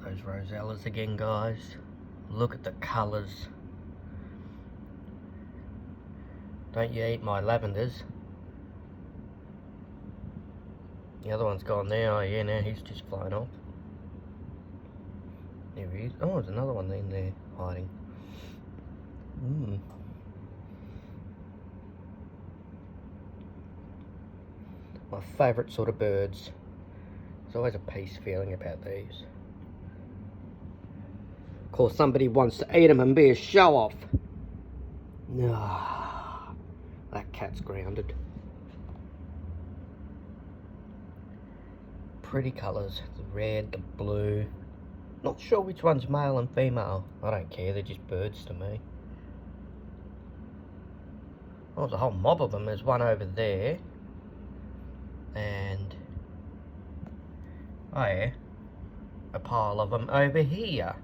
Those rosellas again, guys. Look at the colours. Don't you eat my lavenders. The other one's gone there. Oh yeah, now he's just flown off. There he is. Oh, there's another one in there hiding. My favourite sort of birds. There's always a peace feeling about these. Of course, somebody wants to eat them and be a show-off. Ah, that cat's grounded. Pretty colours. The red, the blue. Not sure which one's male and female. I don't care, they're just birds to me. Oh, there's a whole mob of them. There's one over there. And... oh yeah. A pile of them over here.